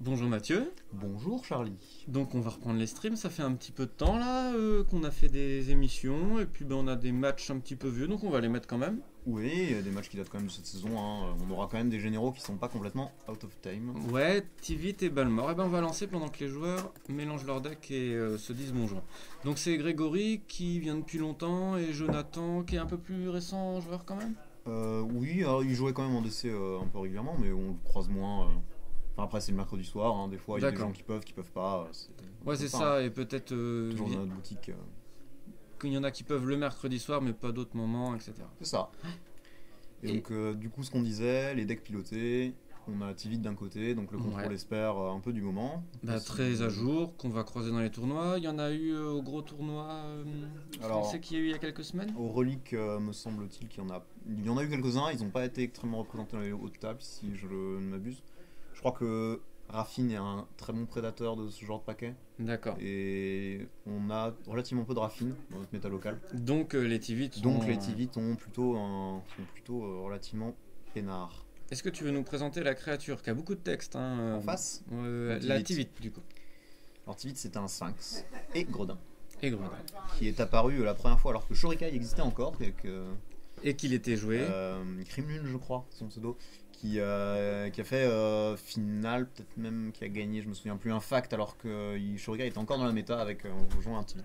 Bonjour Mathieu. Bonjour Charlie. Donc on va reprendre les streams, ça fait un petit peu de temps là qu'on a fait des émissions et puis on a des matchs un petit peu vieux donc on va les mettre quand même. Oui, il y a des matchs qui datent quand même de cette saison, hein. On aura quand même des généraux qui sont pas complètement out of time. Ouais, Tivit et Balmor. Et ben on va lancer pendant que les joueurs mélangent leur deck et se disent bonjour. Donc c'est Grégory qui vient depuis longtemps et Jonathan qui est un peu plus récent joueur quand même. Oui, alors il jouait quand même en DC un peu régulièrement, mais on le croise moins. Enfin, après, c'est le mercredi soir, hein. Des fois il y a des D'accord. gens qui peuvent pas. Ouais Comme c'est ça, hein. ça et peut-être Toujours dans notre boutique. qu'il y en a qui peuvent le mercredi soir mais pas d'autres moments etc. C'est ça. Et Et donc, du coup, ce qu'on disait, les decks pilotés, on a Tivit d'un côté, donc le contrôle ouais. espère un peu du moment. Bah, très à jour, qu'on va croiser dans les tournois. Il y en a eu au gros tournoi français Alors, qu'il y a eu il y a quelques semaines. au relique, me semble-t-il qu'il y en a eu quelques-uns, ils n'ont pas été extrêmement représentés dans les hautes tables, si je ne m'abuse. Je crois que Raffine est un très bon prédateur de ce genre de paquet, D'accord. et on a relativement peu de Raffine dans notre méta local. Donc les Tivit Donc sont... les Tivit sont plutôt relativement peinards. Est-ce que tu veux nous présenter la créature qui a beaucoup de texte hein, En face, la Tivit. Tivit du coup. Alors Tivit c'est un sphinx et Gredin, Et Gredin. qui est apparu la première fois alors que Shurikai existait encore, avec Et qu'il était joué. Krimlun je crois, son pseudo, qui a fait finale, peut-être même qui a gagné, je me souviens plus, un fact alors que Shurikai était encore dans la méta avec en jouant un Tivit.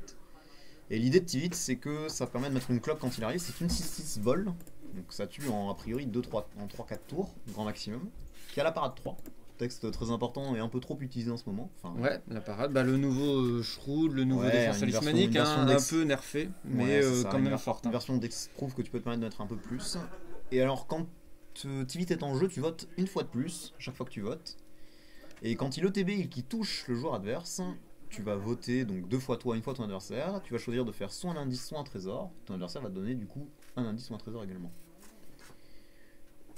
Et l'idée de Tivit c'est que ça permet de mettre une cloque quand il arrive, c'est une 6-6 vol, donc ça tue en a priori 2-3, en 3-4 tours, grand maximum, qui a la parade 3. Texte très important et un peu trop utilisé en ce moment. Enfin, Ouais, la parade. Bah, le nouveau Shroud, le nouveau ouais, défense une version, talismanique, une version hein, un d'ex. peu nerfé, mais Ouais, c'est ça, quand même forte. une Hein. version d'ex prouve que tu peux te permettre de mettre un peu plus. Et alors, quand Tivit est en jeu, tu votes une fois de plus, chaque fois que tu votes. Et quand il ETB qui touche le joueur adverse, tu vas voter donc deux fois toi, une fois ton adversaire. Tu vas choisir de faire soit un indice, soit un trésor. Ton adversaire va te donner du coup un indice ou un trésor également.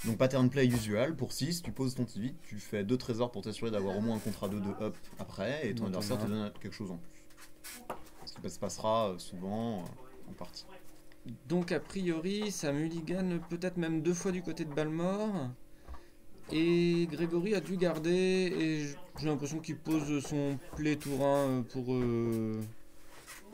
Donc pattern play usual, pour 6, tu poses ton Tivit, tu fais 2 trésors pour t'assurer d'avoir au moins un contrat 2 de up après, et ton adversaire te donne quelque chose en plus. Ce qui se passera souvent en partie. Donc a priori, ça mulligan peut-être même deux fois du côté de Balmor. Et Grégory a dû garder, et j'ai l'impression qu'il pose son play tour 1 pour...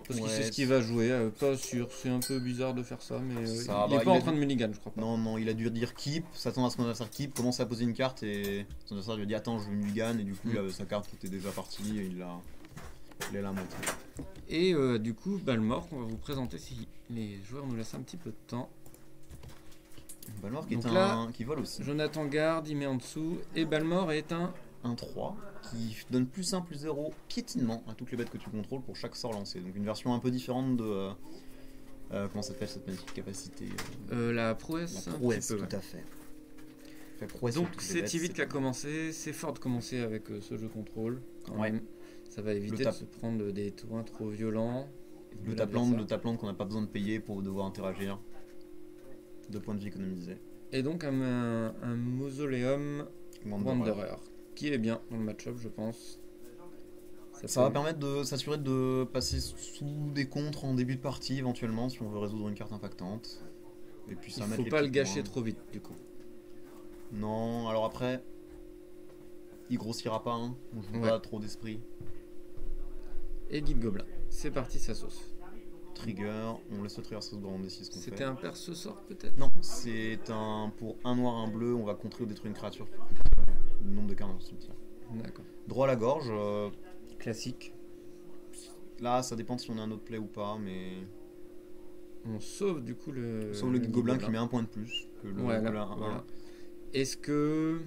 parce qu'il Ouais, sait ce qu'il va jouer, pas sûr, c'est un peu bizarre de faire ça, mais ça il est va, pas en train de mulligan, je crois pas. Non, non, il a dû dire keep, s'attendre à ce que son adversaire keep, commencer à poser une carte, et son adversaire lui a dit attends, je veux mulligan, et du coup, il avait sa carte qui était déjà partie, et il a la moitié. Et du coup, Balmor, qu'on va vous présenter si les joueurs nous laissent un petit peu de temps. Balmor qui Donc est là, qui vole aussi. Jonathan garde, il met en dessous, et Balmor est un... Un 3 qui donne plus 1 plus 0 piétinement à toutes les bêtes que tu contrôles pour chaque sort lancé. Donc une version un peu différente de... comment ça s'appelle cette magnifique capacité la prouesse. La un prouesse, petit peu, tout à fait. Fait prouesse sur Donc toutes les c'est bêtes, Tivit c'est qui a bien. commencé, c'est fort de commencer avec ce jeu contrôle. Quand Ouais. même. Ça va éviter de se prendre des tours trop violents. Le taplante qu'on n'a pas besoin de payer pour devoir interagir. 2 points de vie économisés. Et donc un mausoleum Wanderer, qui est bien dans le match-up, je pense. Ça va permettre de s'assurer de passer sous des contres en début de partie éventuellement si on veut résoudre une carte impactante. Et puis ça va mettre faut les pas le petits gâcher points. trop vite du coup. Non, alors après, il grossira pas, hein. On joue Ouais. pas trop d'esprit. Et Guide Gobelin, c'est parti sa sauce. Trigger, on laisse le trigger se dans D6 qu'on fait. C'était un perce sort peut-être. Non, c'est un pour un noir, un bleu, on va contrer ou détruire une créature qui coûte le nombre de cartes dans le cimetière. D'accord. Droit à la gorge, Classique. là ça dépend si on a un autre play ou pas, mais. On sauve du coup le... Sauf le gobelin qui met un point de plus que le Ouais, là, gobelin 1. voilà. Est-ce que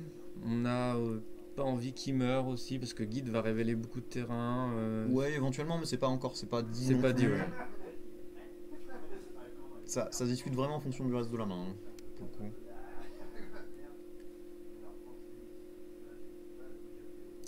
on a pas envie qu'il meure aussi parce que Guide va révéler beaucoup de terrain Ouais, éventuellement, mais c'est pas encore, c'est pas dit. C'est non pas plus. dit, ouais. Ça se discute vraiment en fonction du reste de la main, hein, pour le coup.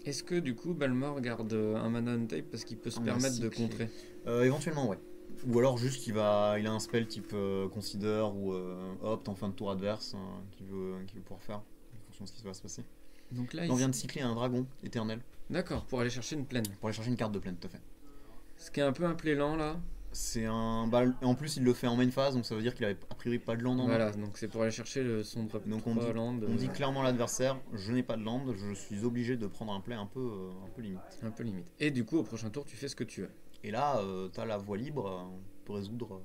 Est-ce que du coup Balmor garde un mana untape parce qu'il peut se permettre de contrer? Éventuellement, ouais. Ou alors juste il a un spell type Consider ou Opt en fin de tour adverse qu'il veut pouvoir faire en fonction de ce qui va se passer. Donc là, On vient de cycler un dragon éternel D'accord, pour aller chercher une plaine. pour aller chercher une carte de plaine, tout à fait. Ce qui est un peu un play lent là, C'est un... Bah, en plus, il le fait en main phase, donc ça veut dire qu'il avait a priori pas de land en main. Voilà, donc c'est pour aller chercher son drop Donc 3 land. on dit clairement à l'adversaire, je n'ai pas de land, je suis obligé de prendre un play un peu limite. Un peu limite. Et du coup, au prochain tour, tu fais ce que tu veux. Et là, t'as la voie libre, on peut résoudre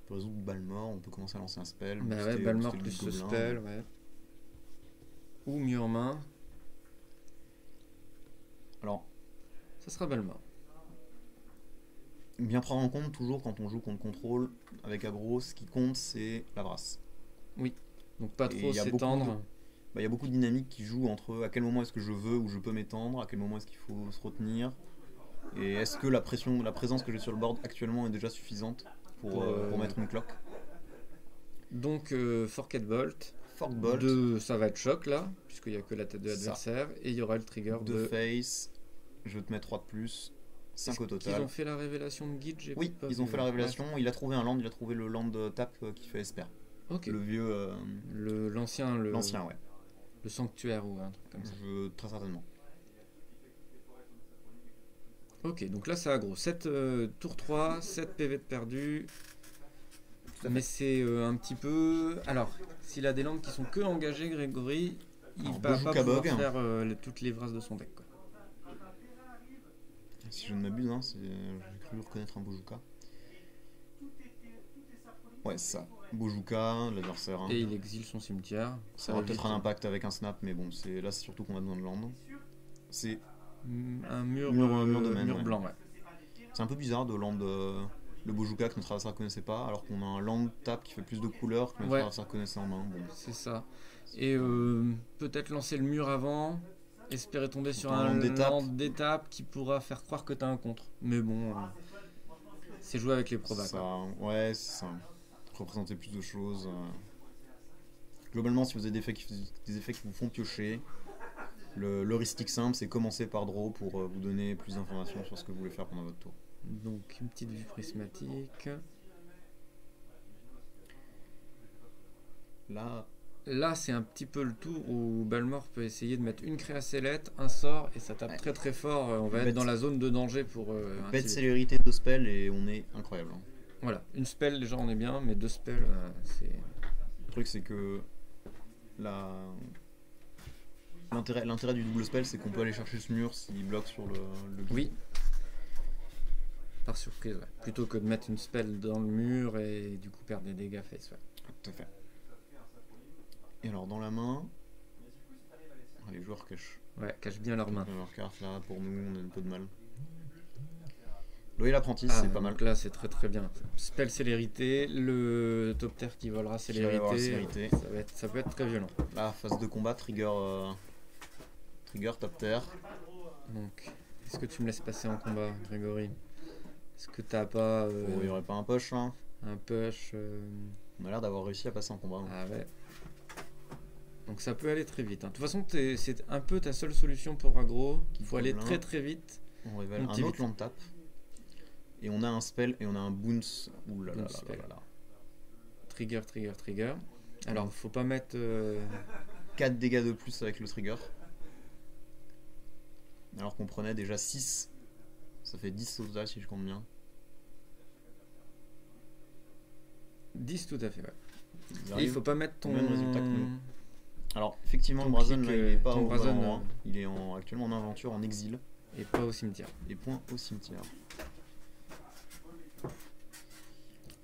Balmort, on peut commencer à lancer un spell. Bah ouais, booster- Balmort booster le plus ce gobelin. spell, ouais. Ou mieux en main, Alors, ça sera Balmort. bien prendre en compte toujours quand on joue contre contrôle avec aggro, ce qui compte c'est la brasse. Donc pas Et trop il y a s'étendre. Il y a beaucoup de dynamiques qui jouent entre à quel moment est-ce que je veux ou je peux m'étendre, à quel moment est-ce qu'il faut se retenir, et est-ce que la présence que j'ai sur le board actuellement est déjà suffisante pour mettre une cloque. Donc Forget Bolt. Fork Bolt, Ça va être choc là, puisqu'il n'y a que la tête de Ça. l'adversaire. Et il y aura le trigger de de. face, je vais te mettre 3 de plus, 5 au Ils total. ont fait la révélation de guide, j'ai Oui, pas ils ont vu. fait la révélation, il a trouvé un land, il a trouvé le land tap qui fait Esper. Ok. Le vieux, L'ancien, l'ancien, ouais. le sanctuaire ou un truc comme ça. Très certainement. Ok, donc là c'est aggro. 7 tour 3, 7 PV de perdu. Tout à Mais fait. c'est un petit peu. Alors, s'il a des landes qui sont que engagées, Grégory, il Alors, va pas Bojuka pouvoir Bog. faire toutes les brasses de son deck. Quoi. Si je ne m'abuse, hein, j'ai cru reconnaître un Bojuka. Ouais, c'est ça. Bojuka, l'adversaire. Hein. Et il exile son cimetière. Ça aura peut-être évite un impact avec un snap, mais bon, là c'est surtout qu'on a besoin de land. C'est un mur, Mur de main, ouais. blanc, ouais. un peu bizarre de land le Bojuka que notre adversaire ne connaissait pas, alors qu'on a un land tap qui fait plus de couleurs que notre Ouais. adversaire connaissait en main. Bon. C'est ça. Et peut-être lancer le mur avant, espérer tomber sur Un un land d'étape. land d'étape qui pourra faire croire que t'as un contre. Mais bon, c'est jouer avec les probas. Ça, Quoi. ouais, c'est ça. Représenter plus de choses. Globalement, si vous avez des effets qui vous font piocher, le heuristique simple, c'est commencer par draw pour vous donner plus d'informations sur ce que vous voulez faire pendant votre tour. Donc une petite vue prismatique. Là, C'est un petit peu le tour où Balmor peut essayer de mettre une créacellette, un sort, et ça tape Ouais. très très fort. On va Bête- être dans la zone de danger pour un bête petit- célérité de spell et on est incroyable. Hein. Voilà, une spell déjà on est bien, mais deux spells c'est... Le truc, c'est que l'intérêt du double spell, c'est qu'on peut aller chercher ce mur s'il bloque sur le guide. Oui. Par surprise, ouais. Plutôt que de mettre une spell dans le mur et du coup perdre des dégâts face, ouais. Tout à fait. Et alors, dans la main, les joueurs cachent Cache bien leurs mains. leur carte. Là, pour nous, on a un peu de mal. Loyer l'apprenti, Ah, c'est pas mal. donc là c'est très très bien. Spell célérité, le top terre qui volera Qui va avoir célérité. célérité. Ça peut être très violent. Là, phase de combat, trigger top terre. Donc, est-ce que tu me laisses passer en combat, Grégory? Est-ce que t'as pas Il y aurait pas un push là. un push On a l'air d'avoir réussi à passer en combat. Ah ouais. Donc ça peut aller très vite. Hein. De toute façon, c'est un peu ta seule solution pour aggro. Il faut aller Gobelin. très très vite. On révèle Donc, un t'es autre vite. land tap. Et on a un spell et on a un bounce. Ouh là là Bounce là spell. là là. Trigger, trigger, trigger. Alors, faut pas mettre... 4 dégâts de plus avec le trigger. Alors qu'on prenait déjà 6. Ça fait 10 au total si je compte bien. 10 tout à fait, ouais. Ils Et il arrivent faut pas mettre ton... au même résultat que nous. Alors effectivement Ton le Brazen clic, là, il est pas ton au bon Brazen, endroit. Il est actuellement en aventure, en exil. Et pas au cimetière. Et point au cimetière.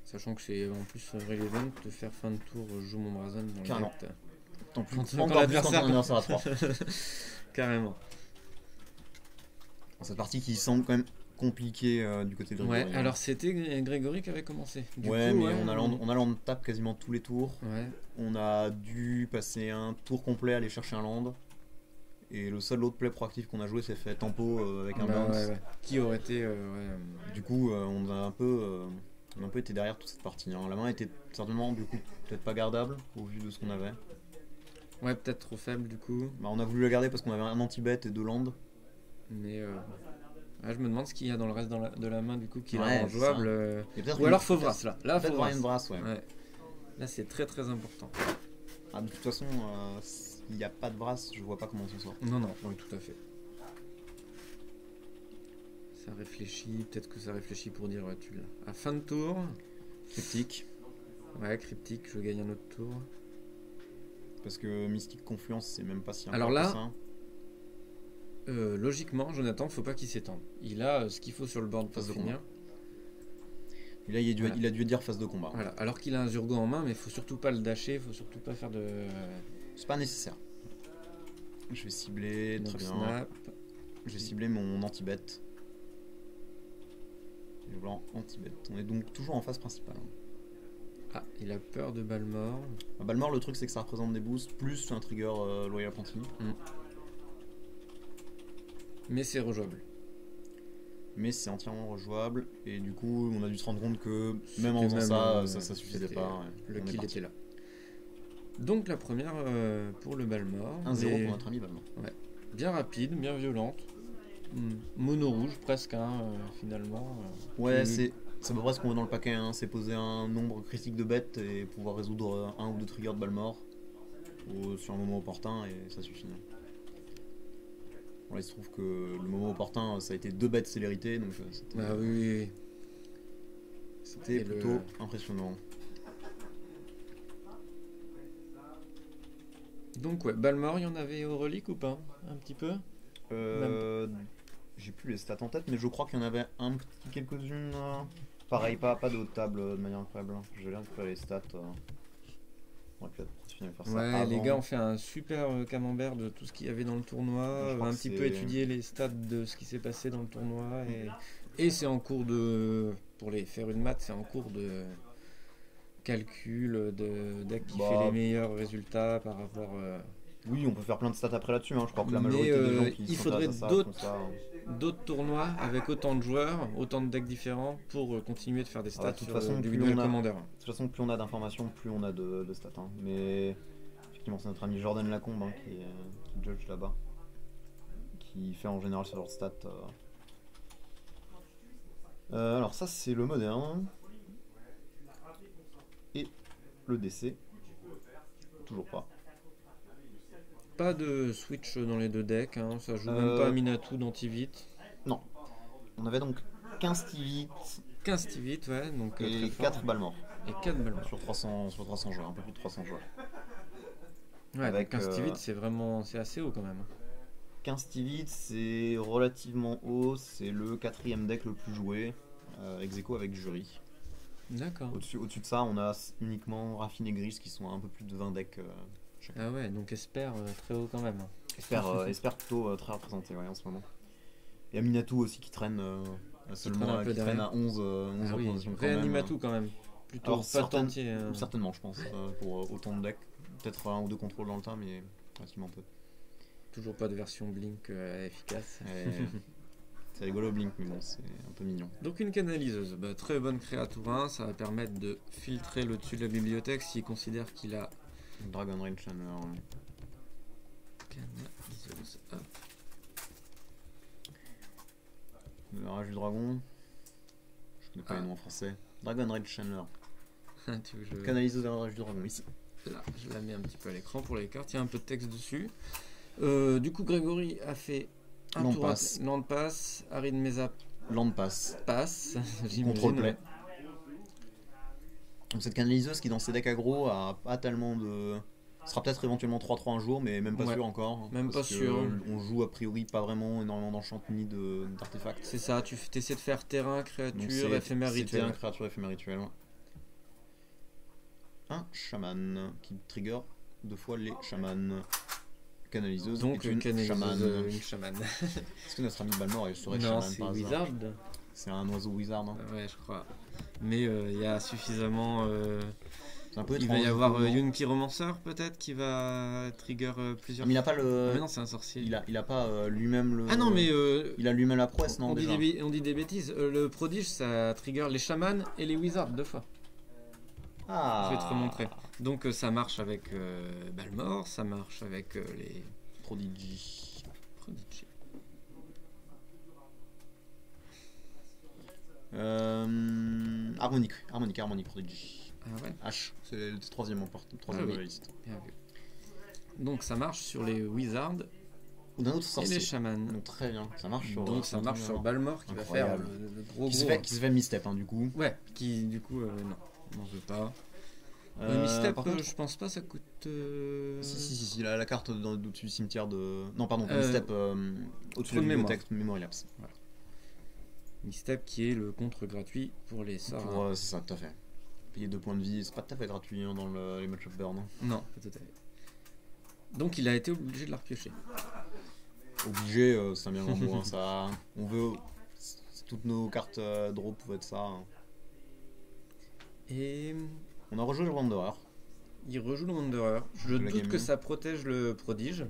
Sachant que c'est en plus relevant de faire fin de tour, je joue mon Brazen dans Carrément. le deck. Tant plus, Quand encore plus quand l'adversaire- ton adversaire à 3. Carrément. Cette partie qui semble quand même compliquée du côté de Ouais, Grégory, hein. alors c'était Grégory qui avait commencé. Du Ouais, coup, mais ouais, on a land tap quasiment tous les tours. Ouais. On a dû passer un tour complet à aller chercher un land. Et le seul autre play proactif qu'on a joué s'est fait tempo avec un Bah, bounce. ouais. Qui aurait été... Du coup, on a un peu été derrière toute cette partie. Hein. La main était certainement du coup peut-être pas gardable au vu de ce qu'on avait. Ouais, peut-être trop faible du coup. Bah, on a voulu la garder parce qu'on avait un anti-bet et 2 land. Mais je me demande ce qu'il y a dans le reste de la main du coup qui Ouais, la rend c'est jouable. Et peut-être Ou alors faut Brass là. Là peut-être faut Brian Brass. Brass, ouais. Ouais. Là c'est très très important. Ah, de toute façon, s'il n'y a pas de Brass, je vois pas comment on s'en sort. Non, oui, tout à fait. Ça réfléchit, peut-être que ça réfléchit pour dire tu l'as. À fin de tour. Cryptique. Ouais, cryptique, je gagne un autre tour. Parce que Mystique Confluence, c'est même pas si Alors important là, que ça. logiquement, Jonathan, faut pas qu'il s'étende. Il a ce qu'il faut sur le board pour Phase de finir. Et là, il Voilà. a dû dire phase de combat. Voilà. Alors qu'il a un Zurgo en main, mais il faut surtout pas le dasher, faut surtout pas faire de. C'est pas nécessaire. Je vais cibler, Donc très bien. snap. Je vais cibler mon anti-bet. Le blanc anti-bet. On est donc toujours en phase principale. Ah, il a peur de balle mort. À Balmor, le truc c'est que ça représente des boosts plus un trigger Loyal Apprenti. Mais c'est rejouable. Mais c'est entièrement rejouable. Et du coup, on a dû se rendre compte que même en Que faisant même, ça suffisait c'était- pas. Le On est kill parti. était là. Donc la première pour le balle mort. 1-0 mais pour notre ami Balmor. bien rapide, bien violente. Mono rouge presque, finalement. Ouais, Qui- c'est à peu près ce qu'on voit dans le paquet. Hein. C'est poser un nombre critique de bêtes et pouvoir résoudre un ou deux triggers de Balmor sur un moment opportun et ça suffit. Bon, là, il se trouve que le moment opportun, ça a été 2 bêtes célérité, donc c'était Ah oui, oui, oui. c'était Et plutôt impressionnant. Donc ouais, balle mort, il y en avait au relique ou pas? Un petit peu? J'ai plus les stats en tête, mais je crois qu'il y en avait quelques-unes. Pareil, pas de haute table de manière incroyable. Je vais bien récupérer les stats. On aurait pu faire ça Ouais, avant. les gars ont fait un super camembert de tout ce qu'il y avait dans le tournoi. Je crois Un que petit c'est- peu étudié les stats de ce qui s'est passé dans le tournoi. Et c'est en cours de. Pour les faire une maths, c'est en cours de calcul, d'activer Bah, les meilleurs résultats par rapport. Oui, on peut faire plein de stats après là-dessus. Hein. Je crois que la Mais, majorité des gens qui il s'intéressent faudrait à ça d'autres- font ça. D'autres tournois avec autant de joueurs, autant de decks différents pour continuer de faire des Ah stats bah, de toute sur façon, du plus duel on a- commander. De toute façon, plus on a d'informations, plus on a de stats. Hein. Mais effectivement, c'est notre ami Jordan Lacombe qui judge là-bas. Qui fait en général ce genre de stats. Alors, ça, c'est le moderne. Et le DC. Toujours pas. Pas de switch dans les deux decks, ça joue même Euh, pas à Minato d'Antivit. Non. On avait donc 15 Tivit 15 Tivit, ouais, donc et très fort. 4 balles morts. Et 4 balles. Sur 300 joueurs, un peu plus de 300 joueurs. Ouais, Avec, donc 15 Tivit, c'est assez haut quand même. 15 Tivit, c'est relativement haut, c'est le 4ème deck le plus joué, ex aequo avec Jury. D'accord. Au-dessus de ça, on a uniquement Raffine et Gris qui sont à un peu plus de 20 decks chacun. Ah ouais, donc espère très haut quand même. Espère plutôt très représenté ouais, en ce moment. Et Aminatou aussi qui traîne traîne un peu qui traîne derrière. à 11 Ah oui, représentations quand même. réanimatou quand même. Plutôt Alors, pas certaines- entier. Certainement, je pense, pour autant de decks. Peut-être un ou deux contrôles dans le temps, mais relativement peu. Toujours pas de version Blink efficace. Et c'est rigolo Blink, mais bon, c'est un peu mignon. Donc une canaliseuse, très bonne créature 1, ça va permettre de filtrer le dessus de la bibliothèque s'il considère qu'il a Dragon Rain Channel. canaliseuse. Hop. Le Rage du Dragon. Je connais pas Ah. les noms en français. Dragon Raid Channel. Tu veux que je... Canaliseuse de la Rage du Dragon, ici. Là, je la mets un petit peu à l'écran pour les cartes, il y a un peu de texte dessus. Du coup, Grégory a fait un Land tour pass. Land pass, Arid Mesa Land Pass. pass, j'imagine. Control play. Donc cette canaliseuse qui dans ses decks aggro a pas tellement de... sera peut-être éventuellement 3-3 un jour, mais même pas Ouais. sûr encore. Même parce pas que sûr. On joue a priori pas vraiment énormément d'enchant ni d'artefacts. C'est ça, tu essaies de faire terrain, Donc créature, éphémère c'était rituel. un créature éphémère rituel. Un chaman qui trigger 2 fois les chamans. Canaliseuse Donc est une chamane. une chamane. Est-ce que notre ami Balmor serait Non, chaman c'est par hasard Wizard. C'est un oiseau wizard. Hein. Ouais, je crois. Mais il y a suffisamment. C'est un peu Il va étrange, y avoir justement. Yunki Romanceur peut-être qui va trigger plusieurs. Mais il a pas Ah, le. mais non, c'est un sorcier. Il a pas lui-même le. Ah non, mais Il a lui-même la prouesse, non on dit, déjà on dit des bêtises. Le prodige, ça trigger les chamans et les wizards 2 fois. Ah. Je vais te remontrer. Donc ça marche avec Balmor, ça marche avec les Prodigy. prodiges. Harmonique Prodigy. Ah ouais, H, c'est le troisième en porte, troisième Ah oui. de la liste. bien vu. Donc ça marche sur les wizards ou d'un autre et sorcier. les chamans. Donc très bien, ça marche sur. Donc ça marche sur Balmor qui va faire Incroyable. le gros Qui se gros. fait misstep du coup. Ouais, qui du coup, non, on n'en veut pas. Misstep, Par contre, je pense pas, ça coûte. si, la carte au-dessus du cimetière de. Non, pardon, Euh, Misstep au-dessus de trou la de bibliothèque, Memory Lapse. Misstep qui est le contre gratuit pour les sorts. Pour, c'est ça, tout à fait. Payer 2 points de vie, c'est pas tout à fait gratuit hein, dans les match of burn. Hein. Non, pas tout à fait. Donc il a été obligé de la repiocher. Obligé, c'est un bien grand mot. Hein, ça, on veut. Toutes nos cartes draw pouvaient être ça. Hein. Et On a rejoué le Wanderer. il rejoue le Wanderer. Je De la doute game que one. ça protège le prodige.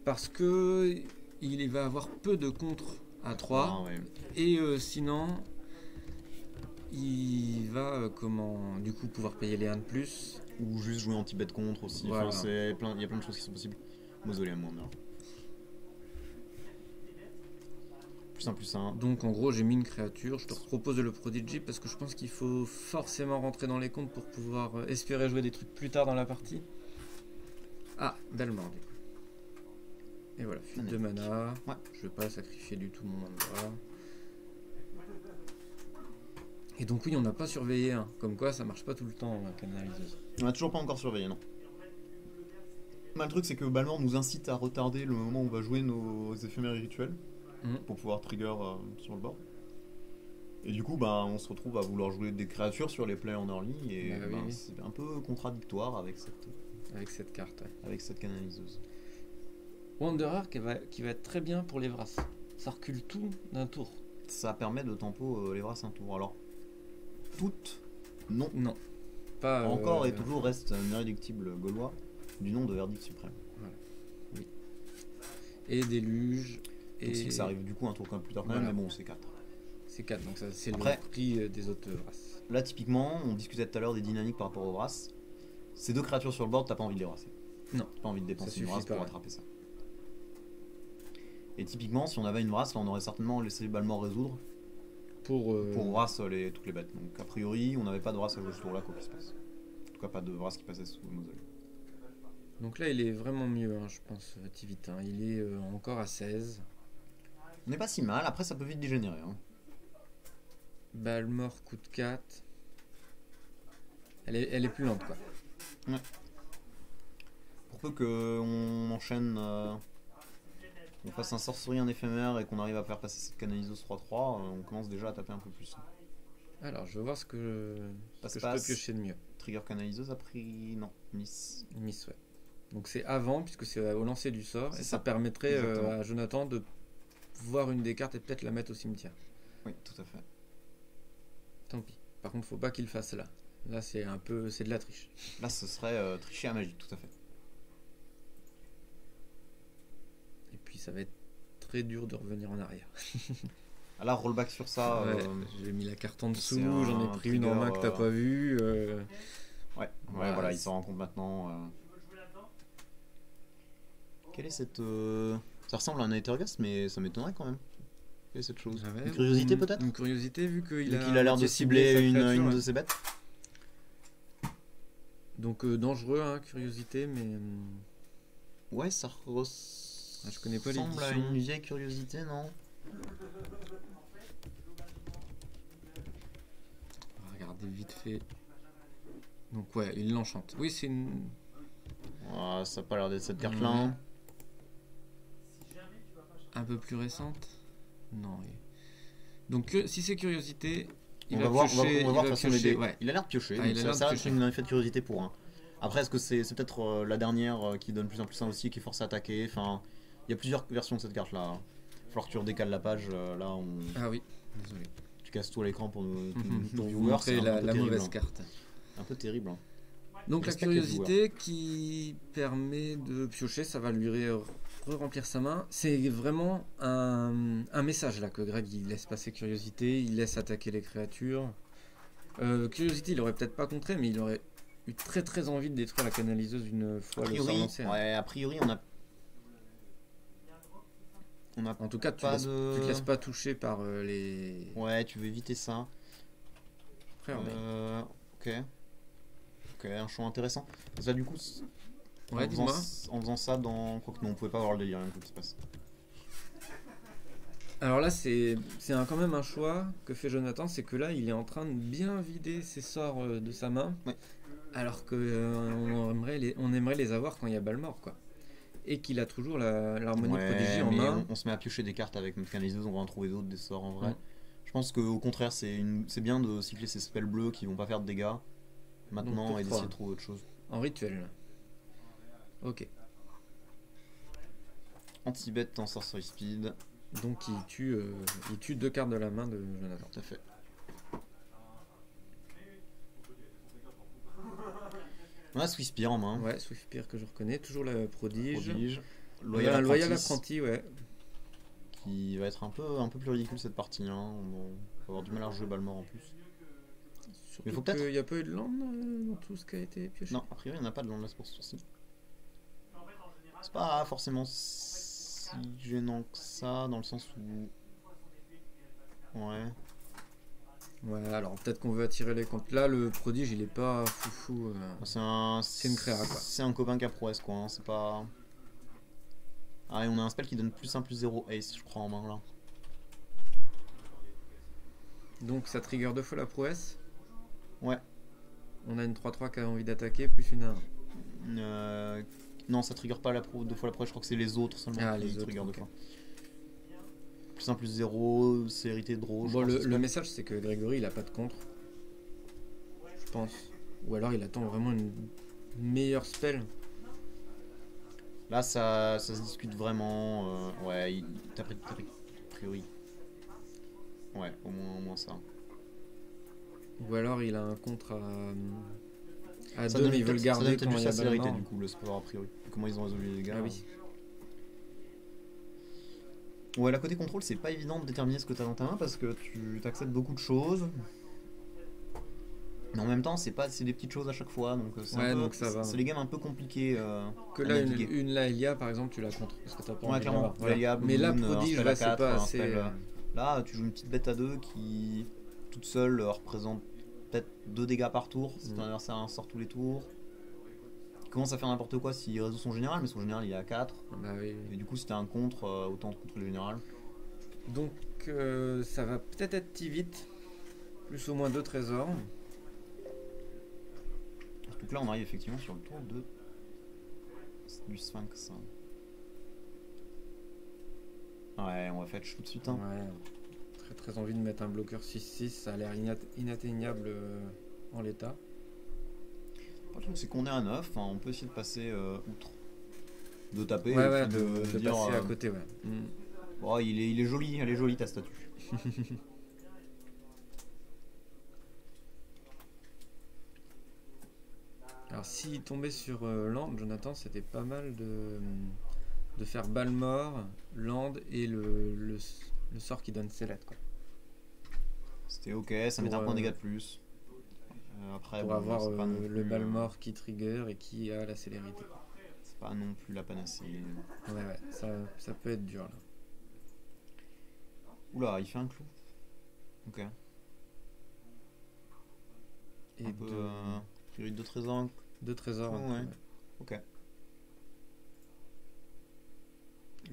Parce que il va avoir peu de contre à 3. Ah, ouais. Et sinon, il va du coup pouvoir payer les 1 de plus. Ou juste jouer anti-bet contre aussi. Voilà. Enfin, il y a plein de choses qui sont possibles. Mausoleum Wanderer. Plus un. Donc en gros j'ai mis une créature, je te propose de le prodigy parce que je pense qu'il faut forcément rentrer dans les comptes pour pouvoir espérer jouer des trucs plus tard dans la partie. Ah, Balmor du coup. Et voilà, fuite de mana. Ouais. Je vais pas sacrifier du tout mon mana. Et donc oui, on n'a pas surveillé un. Comme quoi ça marche pas tout le temps la canaliseuse. On a toujours pas encore surveillé, non. Bah, le truc c'est que Balmor nous incite à retarder le moment où on va jouer nos éphémères rituels pour pouvoir trigger sur le board. Et du coup, bah, on se retrouve à vouloir jouer des créatures sur les plays en early et Bah oui. c'est un peu contradictoire avec cette carte. Ouais. avec cette canaliseuse. Wanderer qui va être très bien pour les Vras. Ça recule tout d'un tour. Ça permet de tempo les Vras un tour. Alors, toutes, non. Non. Pas Encore et toujours reste un irréductible gaulois du nom de Verdict Suprême. Voilà. Oui. Et déluge. Et Aussi que ça arrive du coup un tour plus tard quand Voilà. même, mais bon, c'est 4. C'est 4, donc ça c'est Après- le prix des autres races. Là, typiquement, on discutait tout à l'heure des dynamiques par rapport aux Vras. Ces deux créatures sur le board, t'as pas envie de les brasser. Non. T'as pas envie de dépenser Ça une suffit Vras pas, pour ouais. attraper ça. Et typiquement, si on avait une Vras, là, on aurait certainement laissé Balmor résoudre Pour Vras toutes les bêtes. Donc a priori, on n'avait pas de Vras à jouer ce tour-là, quoi qu'il se passe. En tout cas, pas de Vras qui passait sous le mausolée. Donc là il est vraiment mieux, hein, je pense, Tivitin. Il est encore à 16. On n'est pas si mal, après ça peut vite dégénérer. Hein. Balmor coûte 4. Elle est plus lente quoi. Pour peu qu'on enchaîne, on fasse un sorcerie, un éphémère et qu'on arrive à faire passer cette canaliseuse 3-3, on commence déjà à taper un peu plus. Alors je vais voir ce que je peux Passe. piocher de mieux. Trigger canaliseuse a pris. Non, Miss. Miss, ouais. Donc c'est avant, puisque c'est au lancer du sort, C'est et ça. ça permettrait Exactement. à Jonathan de voir une des cartes et peut-être la mettre au cimetière. Oui, tout à fait. Tant pis. Par contre, faut pas qu'il fasse là. Là, c'est de la triche. Là, ce serait tricher à magie, tout à fait. Et puis, ça va être très dur de revenir en arrière. Ah, là, rollback sur ça. Ouais, j'ai mis la carte en dessous, c'est j'en ai un pris une en main que t'as trigger, pas vue. Ouais, Voilà, voilà, il c'est- s'en rend compte maintenant. Quelle est cette. Ça ressemble à un Aethergast, mais ça m'étonnerait quand même. Quelle est cette chose Ouais, Une curiosité une- peut-être Une curiosité, vu qu'il Vu qu'il a l'air de cibler sa une créature, de ouais. ses bêtes. Donc, dangereux, hein, curiosité, mais. Ouais, ça Ah, je connais pas ressemble à l'édition. une vieille curiosité, non? On va regarder vite fait. Donc, ouais, il l'enchante. Oui, c'est une. Ah, ça a pas l'air d'être cette carte-là. hein. Un peu plus récente. Non. Donc, si c'est curiosité, il On va va voir, piocher. on va voir de il va toute façon les piocher, dés. ouais. Il a l'air de piocher, Ah, donc il a ça, l'air de ça reste piocher. une effet de curiosité pour un. Après, est-ce que c'est peut-être la dernière qui donne plus en plus un aussi, qui force à attaquer? Enfin, il y a plusieurs versions de cette carte-là. Il va falloir que tu redécales la page. Là, Ah oui, désolé. tu casses tout l'écran pour nos Pour vous viewers. montrer C'est un peu la terrible, mauvaise hein. carte. Un peu terrible. hein. Donc la Respecte les curiosité qui permet de piocher, ça va lui remplir sa main. C'est vraiment un message là que Greg il laisse passer curiosité, il laisse attaquer les créatures. Curiosité, il aurait peut-être pas contré, mais il aurait eu très très envie de détruire la canaliseuse une fois A le sort priori, lancé. hein. ouais, a priori, on a. En tout cas, tu Pas te de- laisses pas toucher par les. Ouais, tu veux éviter ça. Après, on est- Ok. Ok, un choix intéressant. Ça, du coup, Ouais, dis-moi. En faisant ça dans... Quoique non, on pouvait pas avoir le délire, hein, qui se passe. Alors là, c'est quand même un choix que fait Jonathan, c'est que là, il est en train de bien vider ses sorts de sa main, Ouais. alors que on aimerait les avoir quand il y a Balmor, quoi. Et qu'il a toujours l'harmonie prodigie Ouais, en mais main. on se met à piocher des cartes avec notre canaliseuse, on va en trouver d'autres, des sorts en vrai. Mm. Je pense qu'au contraire, c'est bien de cycler ces spells bleus qui vont pas faire de dégâts maintenant Donc, et tour d'essayer 3. de trouver autre chose. En rituel. Ok. Anti-bet en sorcery speed. Donc il tue 2 cartes de la main de Jonathan. Tout à fait. On a Swiftpear en main. Ouais, Swiftpear que je reconnais, toujours la prodige. Prodige. Loyal Loyal apprenti, ouais. Qui va être un peu plus ridicule cette partie. Hein. On va avoir du mal à rejouer Balmor en plus. Surtout faut peut-être- qu'il n'y a pas eu de land dans tout ce qui a été pioché. Non, a priori, il n'y en a pas de land pour ce tour-ci. C'est pas forcément si gênant que ça, dans le sens où. Ouais. Ouais, alors peut-être qu'on veut attirer les comptes. Là, le prodige, il est pas foufou. C'est une créa, quoi. C'est un copain Caprouès, quoi. Hein. C'est pas. Ah, et on a un spell qui donne +1 +0 Ace, je crois, en main là. Donc ça trigger 2 fois la prouesse. Ouais. On a une 3-3 qui a envie d'attaquer, plus une 1. Non, ça trigger pas la pro 2 fois la pro, je crois que c'est les autres seulement qui les autres, trigger 2 ok. fois. +1 +0, c'est hérité de draw. Bon, le message, c'est que Grégory, il a pas de contre. Je pense. Ou alors il attend vraiment une meilleure spell. Là, ça se discute vraiment. Ouais, t'as pris a priori. Ouais, au moins ça. Ou alors il a un contre à Ça 2, donne mais il veut le peut-être- garder ça donne peut-être quand il juste y a la célérité Balmor. du coup, le sport a priori. Comment ils ont résolu les dégâts. Ah oui. Ouais, la côté contrôle, c'est pas évident de déterminer ce que t'as dans ta main parce que tu t'acceptes beaucoup de choses. Mais en même temps, c'est des petites choses à chaque fois, donc donc ça va. C'est les games un peu compliqués. Que à là, naviguer. une Laelia, par exemple, tu la contre. Parce que t'as pas Ouais, envie de clairement. l'avoir. Voilà. Laelia, Mais la Bloom, un prodige, spell ouais, à c'est 4, pas un assez. spell, Là, tu joues une petite bête à 2 qui, toute seule, représente peut-être 2 dégâts par tour. Si ton adversaire a un sort tous les tours. Il commence à faire n'importe quoi s'il résout son général, mais son général il est à 4. Bah oui. Et du coup, si t'as un contre, autant de contre le général. Donc ça va peut-être être vite. Plus ou moins 2 trésors. Donc là, on arrive effectivement sur le tour du Sphinx. Ouais, on va faire tout de suite. Hein. Ouais. Très envie de mettre un bloqueur 6-6. Ça a l'air inatteignable en l'état. Le truc, c'est qu'on est à 9. Hein, on peut essayer de passer outre. De taper Ouais, et puis de dire, passer à côté, ouais. Oh, il est joli, elle est jolie ta statue. Alors s'il tombait sur Land, Jonathan, c'était pas mal de faire Balmor, Land et le sort qui donne Select, quoi. C'était ok, ça met un point de dégâts de plus. Après, Pour bon, avoir c'est pas non le plus, Balmor qui trigger et qui a la célérité. c'est pas non plus la panacée. Ouais, ça peut être dur là. Oula, il fait un clou. Ok. Et Un peu. Priori de trésors. 2 trésors. Ouais. Ouais. Ok.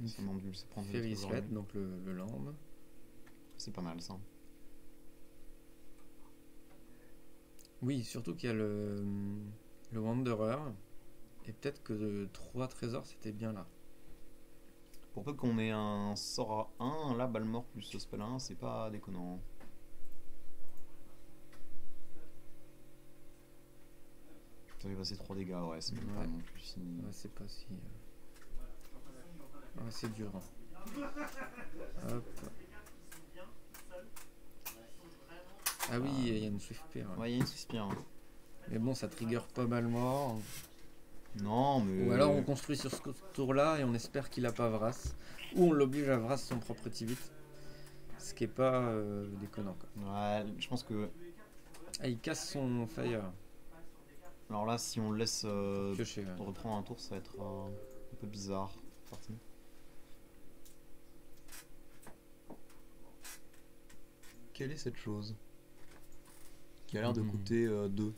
Ça m'embule, c'est prendre le Fairy trésor, Sled, lui. donc le Land. C'est pas mal ça. Oui, surtout qu'il y a le Wanderer. Et peut-être que 3 trésors c'était bien là. Pour peu qu'on ait un sort à 1, là, Balmor plus ce spell à 1, c'est pas déconnant. Ça fait passer 3 dégâts, ouais, c'est même pas non plus si. Ouais, c'est pas si. Ouais, c'est dur. Hop. Ah oui, il y a une Swiftpear. Ouais, il y a une Swiftpear. Mais bon, ça trigger pas Balmor. Non, mais. Ou alors on construit sur ce tour-là et on espère qu'il a pas Vras. Ou on l'oblige à Vras son propre Tivit. Ce qui est pas déconnant, quoi. Ouais, je pense que. Ah, il casse son Fire. Alors là, si on le laisse Piocher, ouais. reprendre un tour, ça va être un peu bizarre. Parti. Quelle est cette chose qui a l'air de coûter 2?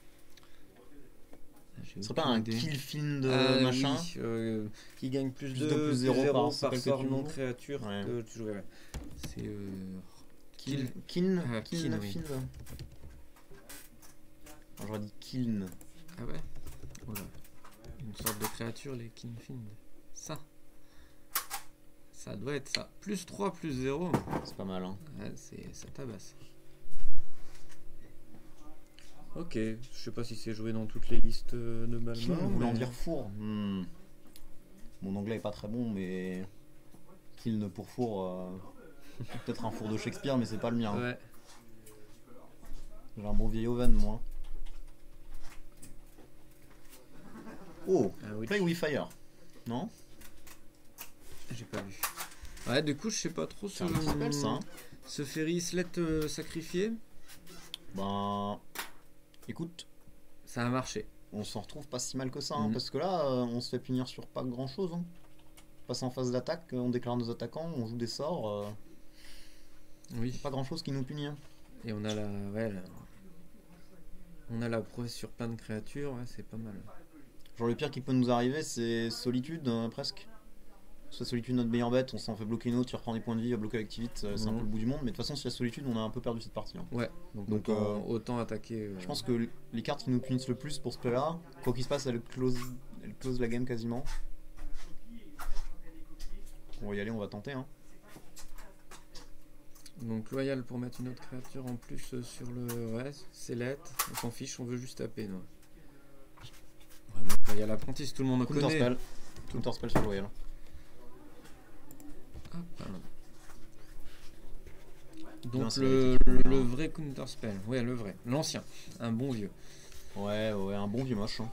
J'ai Ce serait pas aucune un idée. kill film de Ah, machin oui, qui gagne plus Plus de de plus zéro par spell que sort tu non joues. créature Ouais. que tu jouerais. C'est Kin. Ah, Kin, oui. J'aurais dit Kiln. Ah ouais. Voilà. Une sorte de créature, les Kinfind. Ça doit être ça. Plus 3, plus 0. C'est pas mal, hein. Ouais, ça tabasse. Ok, je sais pas si c'est joué dans toutes les listes de Balmor. Kiln voulant mais- dire four. Mon anglais est pas très bon, mais Kiln pour four. Peut-être un four de Shakespeare, mais c'est pas le mien. Ouais. J'ai un bon vieil oven, moi. Oh, Ah oui. Play with Fire. Non? J'ai pas vu. Ouais, du coup, je sais pas trop C'est un petit spell, ça. Hein. ce Ferry Islet sacrifié. Ben. Écoute, Ça a marché. on s'en retrouve pas si mal que ça, hein, Mhm. parce que là, on se fait punir sur pas grand chose. Hein. On passe en phase d'attaque, on déclare nos attaquants, on joue des sorts. Oui. Pas grand chose qui nous punit. Hein. Et on a on a la prouesse sur plein de créatures, ouais, c'est pas mal. Genre, le pire qui peut nous arriver, c'est Solitude, presque. Soit Solitude, notre meilleure bête, on s'en fait bloquer une autre, tu reprends des points de vie, à bloquer l'activité, c'est un Mhm. peu le bout du monde. Mais de toute façon, si la Solitude, on a un peu perdu cette partie. Hein. Ouais, donc, Donc, autant attaquer. Je pense que les cartes qui nous punissent le plus pour ce play-là, quoi qu'il se passe, elles close la game quasiment. On va y aller, on va tenter. Hein. Donc loyal pour mettre une autre créature en plus sur le... Ouais, c'est lettre, on s'en fiche, on veut juste taper. Non. Ouais, donc, loyal apprenti, tout le monde Counter connaît. spell. Counter spell sur Loyal. Hop. Bien, Donc c'est le vrai counter spell, ouais le vrai, l'ancien, un bon vieux. Ouais, un bon vieux moche. Hein.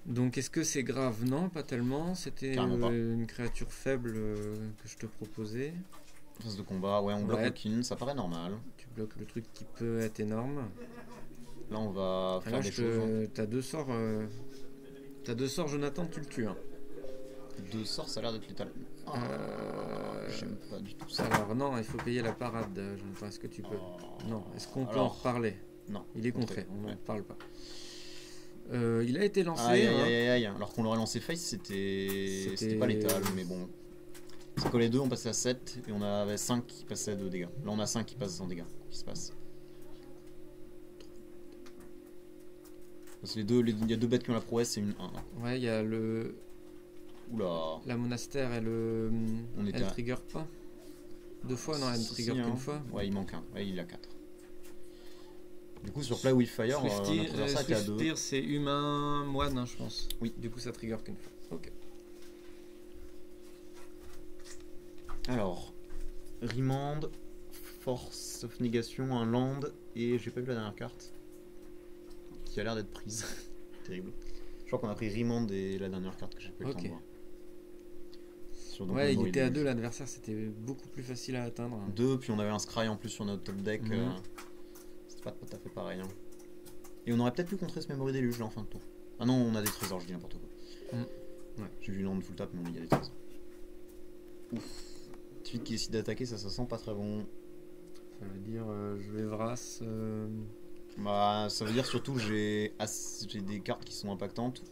Donc est-ce que c'est grave? Non, pas tellement, c'était Carrément pas. une créature faible que je te proposais. Phase de combat, ouais, on bloque Ouais. le kin, ça paraît normal. Tu bloques le truc qui peut être énorme. Là, on va faire Là, des choses. Hein. t'as deux sorts, Jonathan, tu le tues. Hein. Deux sorts, ça a l'air d'être létal. J'aime pas du tout ça. Alors non, il faut payer la parade, Jonathan, est-ce que tu peux? Non, est-ce qu'on peut en Alors, reparler? Non. Il est contré, on n'en Ouais. parle pas. Il a été lancé. Aïe, hein. aïe, aïe, aïe. Alors qu'on l'aurait lancé face, c'était C'était- pas létal, mais bon. Ça collait 2, on passait à 7, et on avait 5 qui passaient de dégâts. Là, on a 5 qui passent sans dégâts. Qu'est-ce qui se passe? Parce que il y a deux bêtes qui ont la prouesse et une 1. Ouais, il y a Oula. la monastère et le... On était elle à- trigger pas? Deux fois? Non, elle Si, trigger hein. qu'une fois. Ouais, il manque un. Ouais, il a 4. Du coup, sur Play with Fire, Swifty, notre adversaire était à 2. Spear, c'est humain moine, hein, je pense. Oui. Du coup, ça trigger qu'une fois. Ok. Alors, Remand, Force of Négation, un land, et j'ai pas vu la dernière carte. Qui a l'air d'être prise. Terrible. Je crois qu'on a pris Remand et la dernière carte que j'ai pas eu le temps Ok. de voir. Sur Ouais, il Donkey était à Kong, 2, l'adversaire, c'était beaucoup plus facile à atteindre. 2, puis on avait un Scry en plus sur notre top deck. Mhm. C'était pas tout à fait pareil. Hein. Et on aurait peut-être pu contrer ce Memory Deluge là en fin de tour. Ah non, on a des trésors, je dis n'importe quoi. Mhm. Ouais. J'ai vu land full tap, mais il y a des trésors. Ouf. Celui qui décide d'attaquer, ça sent pas très bon. Ça veut dire, je vais Vras. Bah, ça veut dire surtout que j'ai des cartes qui sont impactantes.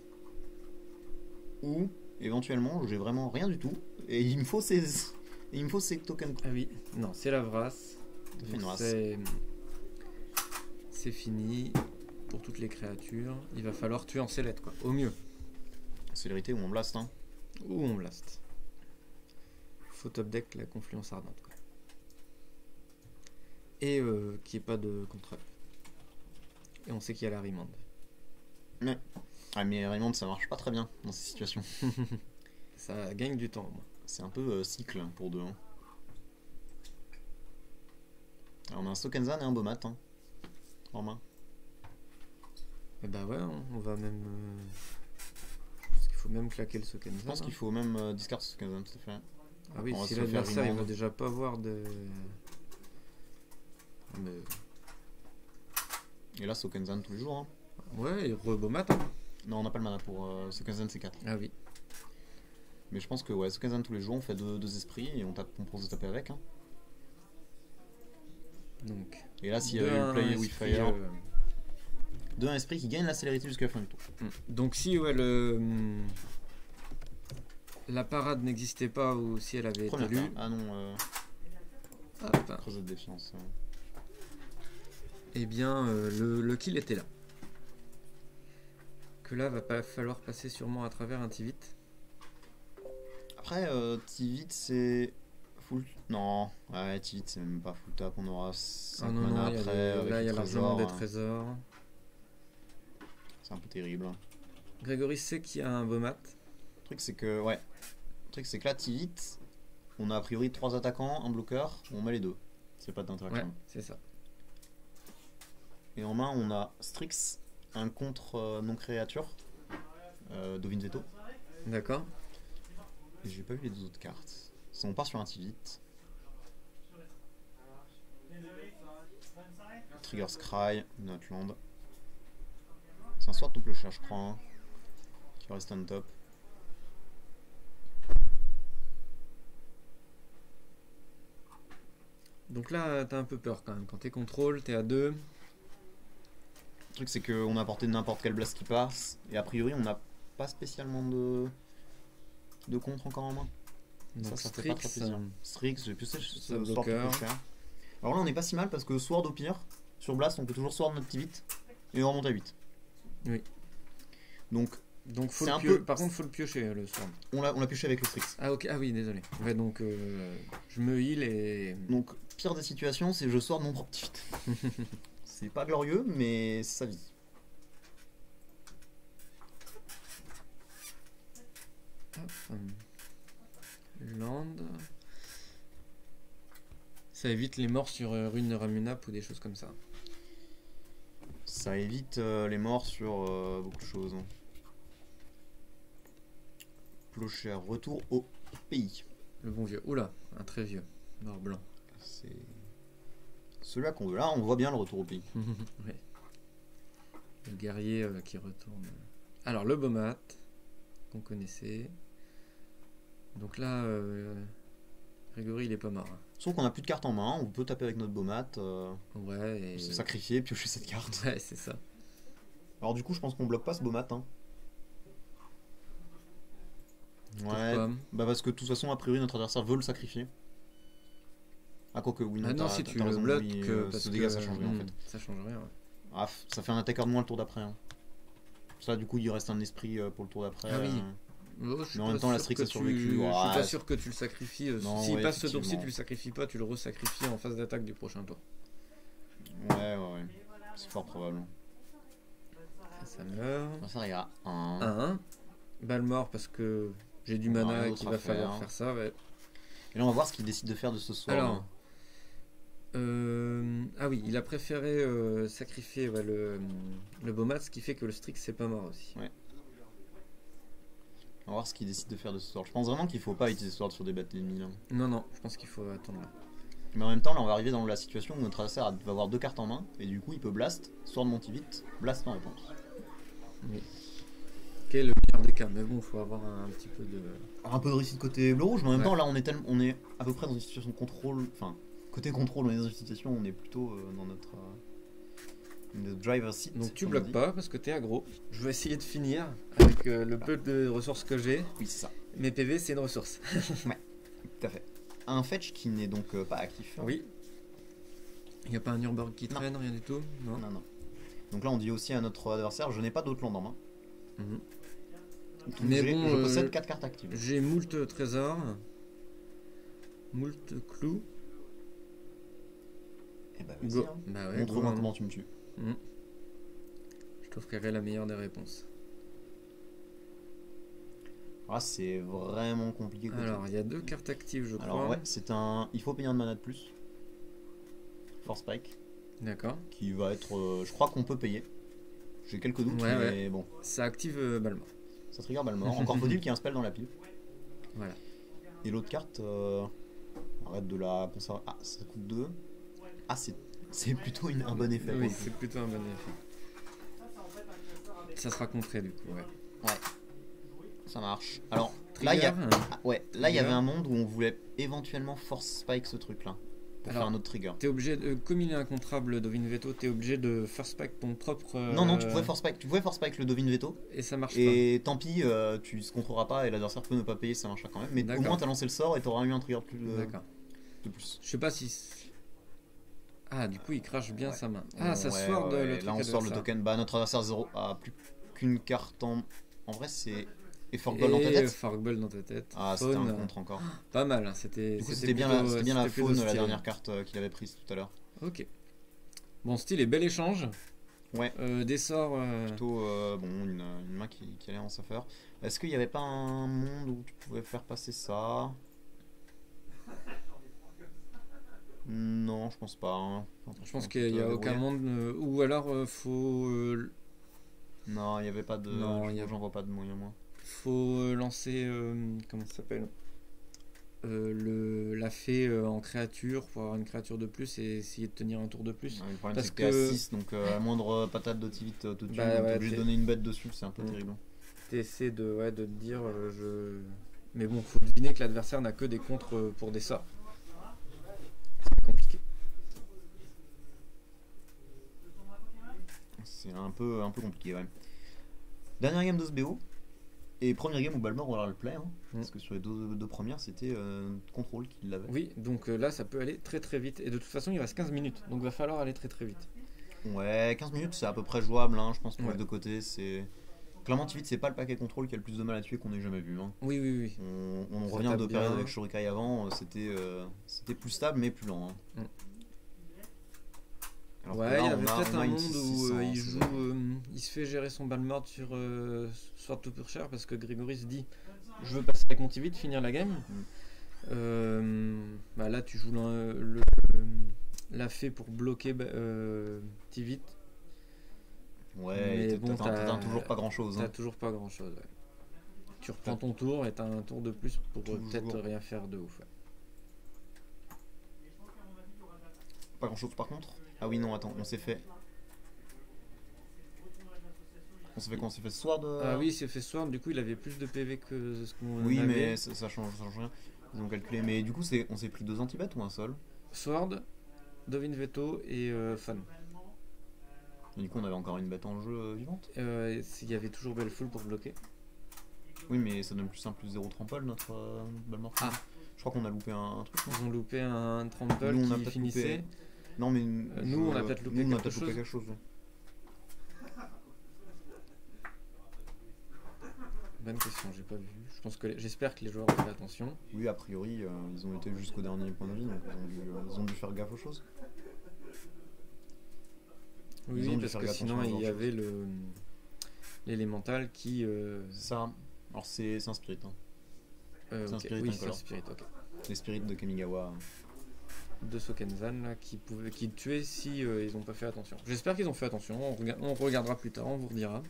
Ou, éventuellement, j'ai vraiment rien du tout. Et il me faut ces tokens. Ah oui, non, c'est la Vras. Ça fait Donc une race. c'est fini pour toutes les créatures. Il va falloir tuer en sellette, quoi. Au mieux. Célérité ou en blast, hein. Ou on blast. Faut top deck la confluence ardente, quoi. Et qu'il n'y ait pas de contre-up. Et on sait qu'il y a la Remand. Ah, mais Raymond, ça marche pas très bien dans ces situations. Ça gagne du temps, au moins. C'est un peu cycle hein, pour deux. Hein. Alors, on a un Stokenzan et un Bomat hein, en main. Et bah ouais, on va même... Je pense qu'il faut même claquer le Sokenza. Je pense qu'il faut même discard Stokenzan, tout à fait. Ah oui, on va si se faire l'adversaire il Remand. va déjà pas voir de... Mais... Et là, Stokenzan tous les jours. Hein. Ouais, et rebomat. Non, on n'a pas le mana pour Stokenzan, c'est 4. Ah oui. Mais je pense que ouais, Stokenzan tous les jours, on fait deux esprits et on propose de taper avec. Hein. Donc... Et là, s'il y avait eu Play with Fire, 2 esprit qui gagne la célérité jusqu'à la fin du tour. Donc si ouais, la parade n'existait pas ou si elle avait été Première lue... turn. Ah non, Hop. creuset de défiance. Eh bien, le kill était là. Que là, va pas falloir passer sûrement à travers un Tivit. Après, Tivit c'est full. Non, ouais, Tivit c'est même pas full tap. On aura 5 Ah non, mana non, après. avec là, il y a le largement des trésor. trésors. C'est un peu terrible. Grégory sait qu'il y a un beau mat. Le truc c'est que, ouais. Le truc c'est que là, Tivit, on a a priori 3 attaquants, un bloqueur, on met les deux. C'est pas d'interaction. Ouais, c'est ça. Et en main, on a Strix, un contre non créature, Dovin Veto. D'accord. Et j'ai pas vu les 2 autres cartes. Si on part sur un Tivit. Trigger Scry, Notland. C'est un sort tout clochard, je crois. Hein, qui reste on top. Donc là, t'as un peu peur quand même. Quand t'es contrôle, t'es à 2. Le truc, c'est qu'on a porté n'importe quel blast qui passe. Et a priori, on n'a pas spécialement de contre encore en main. Donc Ça fait pas trop plaisir. Strix, j'ai plus ce sort tout bloqueur. clochard. Alors là, on est pas si mal parce que Sword au pire, sur blast, on peut toujours Sword notre Tivit. Et on remonte à 8. Oui. Donc, faut c'est le un peu- par contre, faut le piocher, le sword. on l'a pioché avec le Strix. Ah ok, ah oui, désolé. Ouais, donc je me heal et... Donc, pire des situations, c'est je sors de mon propre Tivit. C'est pas glorieux, mais ça vit. Hop. Land. Ça évite les morts sur Rune Ramunap ou des choses comme ça. Ça évite les morts sur beaucoup de choses. Clocher, retour au pays. Le bon vieux. Oula, un très vieux. Mort blanc. C'est celui-là qu'on veut. Là, on voit bien le retour au pays. Ouais. Le guerrier qui retourne. Alors, le Bomat, qu'on connaissait. Donc là, Grégory, il est pas mort. Hein. Sauf qu'on a plus de cartes en main, on peut taper avec notre Bomat, Ouais, et... se sacrifier, piocher cette carte. Ouais, c'est ça. Alors du coup, je pense qu'on bloque pas ce Bomat. Hein. Ouais, Pourquoi bah parce que de toute façon, a priori, notre adversaire veut le sacrifier. Ah, quoique, oui, Ah non, t'as- si t'as tu le raison, bloques, oui, parce ce dégât, que... ça change rien en fait. Ça change rien, ouais. Ah, ça fait un attaqueur de moins le tour d'après. Hein. Ça, du coup, il reste un esprit pour le tour d'après. Ah oui. Oh, je suis Mais en même pas temps, la sûr Strix que a survécu. Je suis Ouais. pas sûr que tu le sacrifies. Non, S'il ouais, passe ce tour-ci, effectivement. tu le sacrifies pas, tu le resacrifies en phase d'attaque du prochain tour. Ouais. C'est fort probable. Ça meurt. Ça, il y a un. 1-1. Balle mort parce que j'ai du On a mana rien et d'autre qu'il à va falloir faire. faire ça. Ouais. Et là, on va voir ce qu'il décide de faire de ce soir. Alors, ah oui, il a préféré sacrifier le Bomat, ce qui fait que le Strix c'est pas mort aussi. Ouais. On va voir ce qu'il décide de faire de ce soir. Je pense vraiment qu'il faut pas utiliser ce soir sur des battes ennemies. Là. Non, je pense qu'il faut attendre là. Mais en même temps, là, on va arriver dans la situation où notre adversaire va avoir 2 cartes en main. Et du coup, il peut blast, sword monter vite, blast en réponse. Oui. Quel est le meilleur des cas, mais bon, faut avoir un petit peu de... Alors, un peu de réussite côté bleu-rouge, mais en même Ouais. temps, là, on est à peu près dans une situation de contrôle. Enfin, côté contrôle, on est dans une situation où on est plutôt dans notre driver seat. Donc tu comme on bloques dit. pas parce que t'es aggro. Je vais essayer de finir avec le peu de ressources que j'ai. Oui, c'est ça. Mes PV c'est une ressource. Tout à fait. Un fetch qui n'est donc pas actif. Oui. Il n'y a pas un Urborg qui Non. traîne, rien du tout. Non. Non. Donc là, on dit aussi à notre adversaire, je n'ai pas d'autres landes en main. Mhm. Donc, Mais bon, je possède 4 cartes actives. J'ai moult trésors, moult clous. Et bah vas-y, Go. hein. Bah ouais, Montre-moi go, comment tu me tues. Mhm. Je t'offrirai la meilleure des réponses. Ah, c'est vraiment compliqué. Côté. Alors, il y a 2 cartes actives, je Alors crois. ouais, c'est un... Il faut payer un de mana de plus. Force Spike. D'accord. Qui va être... je crois qu'on peut payer. J'ai quelques doutes, Ouais, mais bon. Ça active Balmor. Ça trigger Balmor. Encore faut-il qu'il y ait un spell dans la pile. Voilà. Et l'autre carte... arrête de la conserver. Ah, ça coûte 2. Ah, c'est plutôt un bon effet. Oui, pour le c'est coup. plutôt un bon effet. Ça sera contré du coup, ouais. Ça marche. Alors, Trigger, là, il y a... Ah, ouais, là, il y Trigger. avait un monde où on voulait éventuellement Force Spike ce truc-là. pour Alors, faire un autre trigger. T'es obligé de, comme il est incontrable le Dovin Veto, t'es obligé de first spike ton propre. Non, tu pouvais force spike le Dovin Veto. Et ça marche Et tant pis, tu se contrôleras pas et l'adversaire peut ne pas payer, ça marchera quand même. Mais au D'accord. moins t'as lancé le sort et t'auras eu un trigger D'accord. de plus. Je sais pas si. Ah, du coup, il crache bien Ouais. sa main. Ah, ça Ouais, sword ouais, le là truc on sort le adversaire. token. Bah notre adversaire 0 a plus qu'une carte en. En vrai c'est. Et Forkball dans ta Et tête. Forkball dans ta tête. Ah c'était un Faune, contre encore. pas mal, hein, c'était. Du coup c'était c'était bien la, plutôt- c'était bien la c'était plutôt faune, la stylé. dernière carte qu'il avait prise tout à l'heure. Ok. Bon, style et bel échange. Ouais. Des sorts. Plutôt bon, une main qui allait en sa faveur. Est-ce qu'il n'y avait pas un monde où tu pouvais faire passer ça? Non, je pense pas. Hein. Je pense qu'il n'y a aucun monde. Ou alors, Non, il n'y avait pas de. Non, J'en vois pas de moyen, moi. faut lancer. Comment ça s'appelle la fée en créature pour avoir une créature de plus et essayer de tenir un tour de plus. Ouais, le problème, Parce c'est que t'es que- à 6, donc à moindre patate de Tivit, te tue. Bah donc ouais, t'es obligé de t'es- donner une bête dessus, c'est un peu Mm. terrible. T'essaies de te dire je. Mais bon, faut deviner que l'adversaire n'a que des contres pour des sorts. C'est compliqué. C'est un peu compliqué, ouais. Dernière game de ce BO. Et première game où Balmor aura le play, hein, parce que sur les deux premières, c'était Control qui l'avait. Oui, donc là ça peut aller très très vite. Et de toute façon, il reste 15 minutes. Donc va falloir aller très très vite. Ouais, 15 minutes, c'est à peu près jouable, hein, je pense, pour Ouais. les deux côtés. C'est... Clairement, Tivit, c'est pas le paquet Control qui a le plus de mal à tuer qu'on ait jamais vu. Hein. Oui, oui, oui. On Ça revient tape de période bien. avec Shurikai avant, c'était plus stable, mais plus lent. Hein. Alors que Ouais, là, il y avait on a- peut-être on a un une monde 600, où il c'est joue, vrai. il se fait gérer son Balmord sur Sword to Purcher parce que Grégory se dit je veux passer avec mon Tivit, finir la game. Bah là, tu joues la fée pour bloquer Tivit. Ouais, Mais et bon, t'atteins toujours pas grand chose. T'as Hein. toujours pas grand chose. Tu reprends ton tour et t'as un tour de plus pour Toujours. peut-être rien faire de ouf. Ouais. Pas grand chose par contre. Ah oui, non, attends, on s'est fait. On s'est fait quoi? On s'est fait Sword Ah oui, il s'est fait Sword, du coup il avait plus de PV que ce qu'on Oui, avait. mais ça change rien. Ils ont calculé. Mais du coup, on s'est pris 2 anti-bêtes ou un seul? Sword, Dovin Veto et Fun. Et du coup, on avait encore une bête en jeu vivante. Il y avait toujours Bellefoul pour bloquer. Oui, mais ça donne plus 1 plus 0 trample notre Balmor. Ah. Je crois qu'on a loupé un truc. Non, Ils ont loupé un Trample Nous, on a qui peut-être finissait. loupé. Non, mais nous, on a peut-être loupé nous, on a quelque peut-être loupé chose. quelque chose. Ouais. Bonne question, j'ai pas vu. J'espère que les joueurs ont fait attention. Oui, a priori, ils ont été jusqu'au dernier point de vie, donc ils ont dû faire gaffe aux choses. Oui, Ils ont dû parce faire que gaffe à sinon ce genre il y de avait l'élémental qui. Ça, alors c'est un spirit. Hein. c'est un ok, spirit oui, c'est un incolore. spirit, ok. Les spirits de Kamigawa. De Sokenzan là, qui tuaient si ils ont pas fait attention. J'espère qu'ils ont fait attention, on regardera plus tard, on vous redira.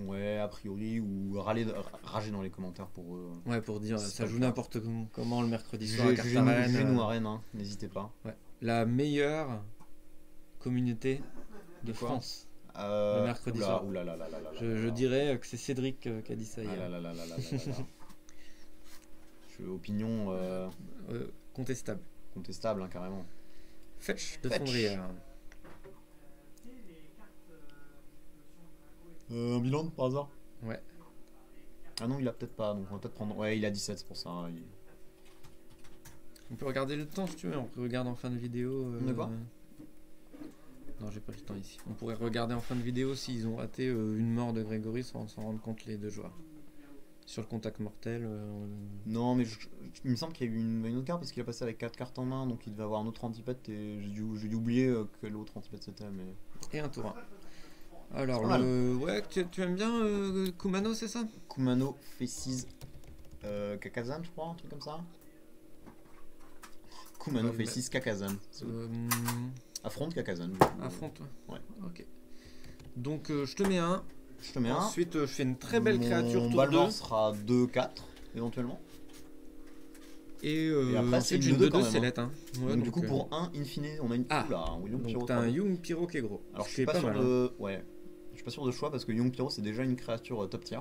Ouais, a priori, ou rager dans les commentaires pour eux. Ouais, pour dire C'est ça pas joue grave. n'importe comment le mercredi soir à Jugez-nous Cartaren. à Rennes, hein, n'hésitez pas. Ouais. La meilleure communauté de De quoi France. Le mercredi soir. Je dirais que c'est Cédric qui a dit ça Ah hier. là là là là là là là là. Opinion Contestable. contestable, hein, carrément. Fetch de Fetch. Fondrière. Un bilan par hasard? Ouais. Ah non, il a peut-être pas, donc on va peut-être prendre. Ouais, il a 17, c'est pour ça. Hein, On peut regarder le temps si tu veux, on peut regarder en fin de vidéo. D'accord. Non, j'ai pas le temps ici. On pourrait regarder en fin de vidéo s'ils ont raté une mort de Grégory sans s'en rendre compte les deux joueurs. Sur le contact mortel. Non, mais il me semble qu'il y a eu une autre carte parce qu'il a passé avec 4 cartes en main, donc il devait avoir un autre antipète et j'ai dû oublier quel autre antipète c'était. Mais... Et un tour 1. Alors, C'est pas ouais, tu aimes bien Kumano, c'est ça? Kumano, Faces, Kakazan, je crois, un truc comme ça. Kumano, Ouais, Faces, Kakazan. Affronte Kakazan. Affronte, Ouais. Ok. Donc, je te mets un. Je te mets un. Ensuite, je fais une très belle créature Mon tour Balmor 2. sera 2-4 éventuellement. Et, après, ensuite, c'est j'ai une une 2 2-2 quand même, hein. Select. Hein. Ouais, donc, du coup, euh, pour 1 in fine, on a une. Ah. Oula, un Young Pyro. Donc, t'as un Young Pyro qui est gros. Alors, je Ce suis qui est pas sûr mal, hein. de. Ouais. Je suis pas sûr de choix parce que Young Pyro, c'est déjà une créature top tier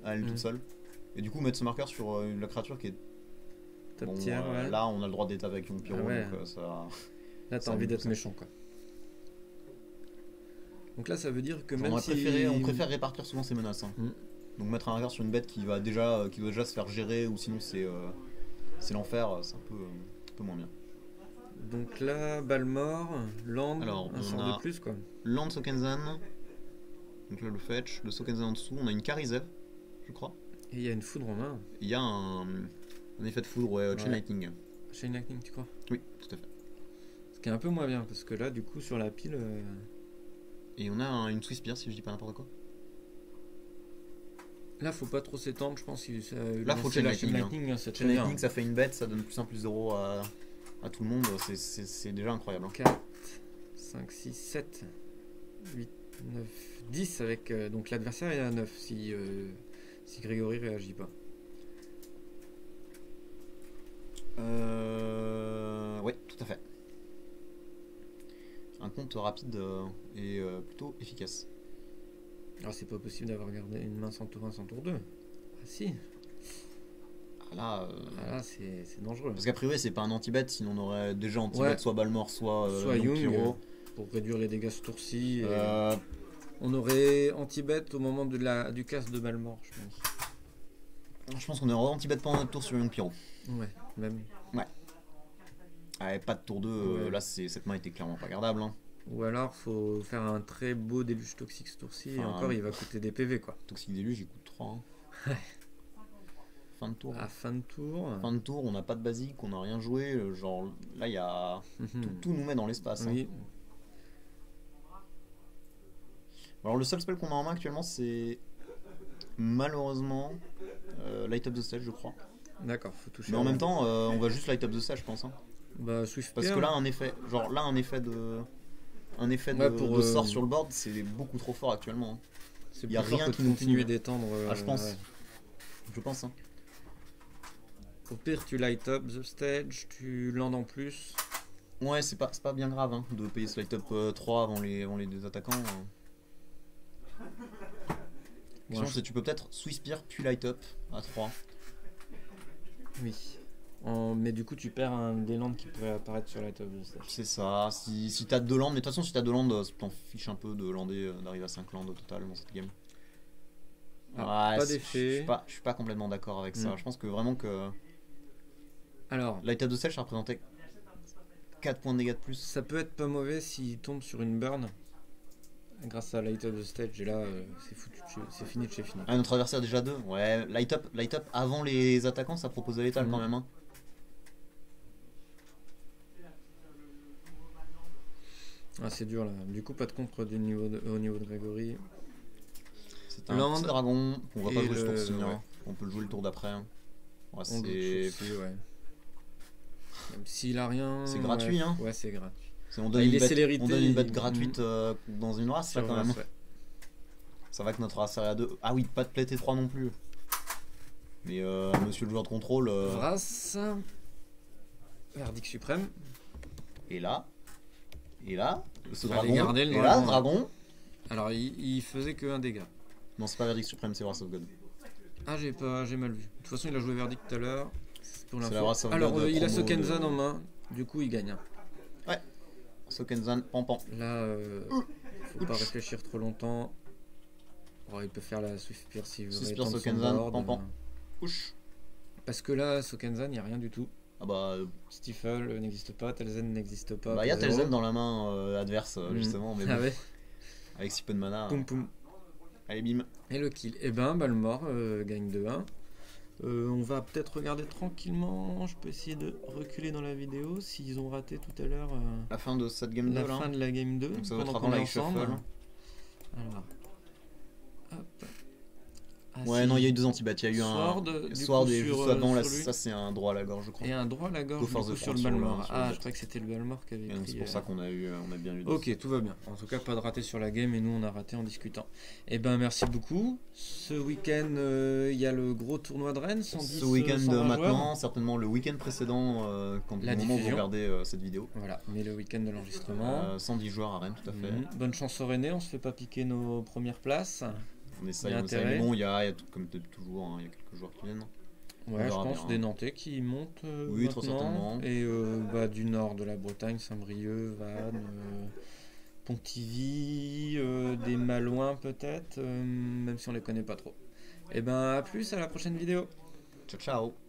à elle toute seule. Et du coup, mettre ce marqueur sur la créature qui est Top Bon, tier, ouais. là, on a le droit d'être avec Young Pyro, Ah ouais. donc ça... Là, t'as ça envie nous d'être pousse. méchant, quoi. Donc là, ça veut dire que On même aurait si... préféré, on préfère répartir souvent ses menaces. Hein. Mm. Donc mettre un regard sur une bête qui doit déjà se faire gérer, ou sinon c'est l'enfer, c'est un peu moins bien. Donc là, Balmor, Land, Alors, un on sort a- de plus, quoi. Land Sokenzan, donc là le fetch, le Sokenzan en dessous, on a une Karizev, je crois. Et il y a une foudre en main. Il y a un effet de foudre, ouais, Chain Ouais. Lightning. Chain Lightning, tu crois? Oui, tout à fait. Ce qui est un peu moins bien, parce que là, du coup, sur la pile... Et on a une Swiss Spear, si je dis pas n'importe quoi. Là, faut pas trop s'étendre, je pense. Là, faut Chain Chain Lightning, Lightning, c'est très Chain bien. Lightning, ça fait une bête, ça donne +1/+0 à tout le monde, c'est déjà incroyable. Hein. 4, 5, 6, 7, 8, 9, 10 avec... donc l'adversaire est à 9 si Grégory réagit pas. Ouais, tout à fait. Un compte rapide et plutôt efficace. Alors c'est pas possible d'avoir gardé une main sans tour 1, sans tour 2. Ah si, Ah là, ah, là c'est dangereux. parce qu'a priori c'est pas un anti-bet, sinon on aurait déjà anti-bet Ouais. soit Balmor, soit Soit Young, Pyro. pour réduire les dégâts ce tour-ci. et Euh, On aurait anti-bet au moment du casse de Balmor, je pense. je pense qu'on aurait anti-bet pendant notre tour sur Young Pyro. Ouais, même. Ah, pas de tour 2, Ouais. là cette main était clairement pas gardable. Hein. Ou alors faut faire un très beau déluge toxique ce tour-ci, et Enfin, encore il va coûter des PV quoi. Toxic Deluge il coûte 3. Hein. Ouais. Fin de tour. À fin de tour. Fin de tour, on n'a pas de basique, on n'a rien joué. Genre là, il y a. Mhm. Tout nous met dans l'espace. Hein. Oui, Alors le seul spell qu'on a en main actuellement, c'est malheureusement Light Up the Stage, je crois. d'accord, faut toucher. Mais en même temps, on va juste Light Up the Stage, je pense. Hein. Bah, Swift Parce Pierre. que là, un effet de Ouais, pour, sort sur le board, c'est beaucoup trop fort actuellement. Hein. c'est y a plus fort rien que qui de nous continuer finit. d'étendre. Ah, je pense. Ouais. Je pense. Hein. Au pire, tu light up the stage, tu landes en plus. Ouais, c'est pas bien grave hein, de payer ce Light Up 3 avant les deux attaquants. Ouais, Sinon, tu peux peut-être Swiss Spear puis Light Up à 3. oui. Mais du coup, tu perds un des landes qui pourrait apparaître sur light up the stage. C'est ça, si t'as 2 landes, mais de toute façon si t'as 2 landes, t'en fiches un peu de lander, d'arriver à 5 landes au total dans cette game. Ah, Ouais, pas je d'effet. suis pas complètement d'accord avec ça. Mm. Je pense que vraiment que Alors, Light Up de Sèche ça représentait 4 points de dégâts de plus. ça peut être pas mauvais s'il tombe sur une burn. Grâce à light up the stage, et là, c'est foutu, c'est fini de chez fini. Ah, notre adversaire déjà 2. Ouais, Light Up avant les attaquants, ça propose à l'étal quand même. Hein. Ah, c'est dur là. Du coup, pas de contre au niveau de Grégory. C'est un Land petit dragon, on va pas et jouer ce le- tour-ci, hein. ouais. On peut le jouer le tour d'après. Hein. Ouais, On doute c'est aussi, ouais. Même s'il a rien. C'est gratuit, ouais. hein. Ouais, c'est gratuit. on Ah, donne, il une est bête, célérité, on donne une bête il- gratuite dans une race là Sur quand même. Vras, ouais. Ça va que notre race est à 2. Ah oui, pas de play T3 non plus. Mais monsieur le joueur de contrôle. Vras. Verdict suprême. Et là, ce Fallait dragon. garder le Et là, dragon. dragon. Alors, il faisait que un dégât. Non, c'est pas Verdict Suprême, c'est Wrath of God. Ah, j'ai mal vu. De toute façon, il a joué Verdict tout à l'heure. C'est pour C'est l'info. la Wrath of Alors, God il a promo Sokenzan de- en main. Du coup, il gagne. Sokenzan, pampan. Là, faut pas réfléchir trop longtemps. Oh, il peut faire la Swift Spear s'il veut. Swift Spear, étendre son Sokenzan, board. pampan. Ouch. Parce que là, Sokenzan, il n'y a rien du tout. Ah bah, Stifle n'existe pas, Telzen n'existe pas. bah y a pour zéro. Telzen dans la main adverse Mhm. justement, mais Ah bon, ouais. avec si peu de mana. Poum poum. Allez bim. Et le kill. Et ben, Balmor gagne 2-1. On va peut-être regarder tranquillement. Je peux essayer de reculer dans la vidéo s'ils ont raté tout à l'heure La fin de cette game 2 la là. fin de la game 2. Donc ça doit être pendant avant qu'on est la ensemble. shuffle. Alors. Hop. Ah, Ouais, si. non, il y a eu 2 anti-bats. Il y a eu Sword, un du Sword coup, et sur, juste avant, là, sur lui. ça c'est un droit à la gorge, je crois. Et un droit à la gorge Go du for coup, the sur le front, sur le- Balmor. sur le Ah, jet. je croyais que c'était le Balmor qui avait Et donc, pris. c'est pour ça qu'on a eu, on a bien eu. deux. Ok, tout va bien. En tout cas, pas de raté sur la game et nous on a raté en discutant. Et ben merci beaucoup. Ce week-end, il y a le gros tournoi de Rennes, 110 Ce week-end 120 maintenant, joueurs. certainement le week-end précédent, quand La au moment où vous diffusion. regardez cette vidéo. Voilà, mais le week-end de l'enregistrement. 110 joueurs à Rennes, tout à fait. Bonne chance au Rennais, on se fait pas piquer nos premières places. On essaye, Il y a on essaye. intérêt. Mais bon, il y a tout, comme toujours, hein, il y a quelques joueurs qui viennent. On Ouais, je verra pense bien. des Nantais qui montent Oui, très maintenant. certainement. Et du nord de la Bretagne, Saint-Brieuc, Vannes, Pontivy, des Malouins peut-être, même si on les connaît pas trop. Et ben à plus, à la prochaine vidéo. Ciao, ciao.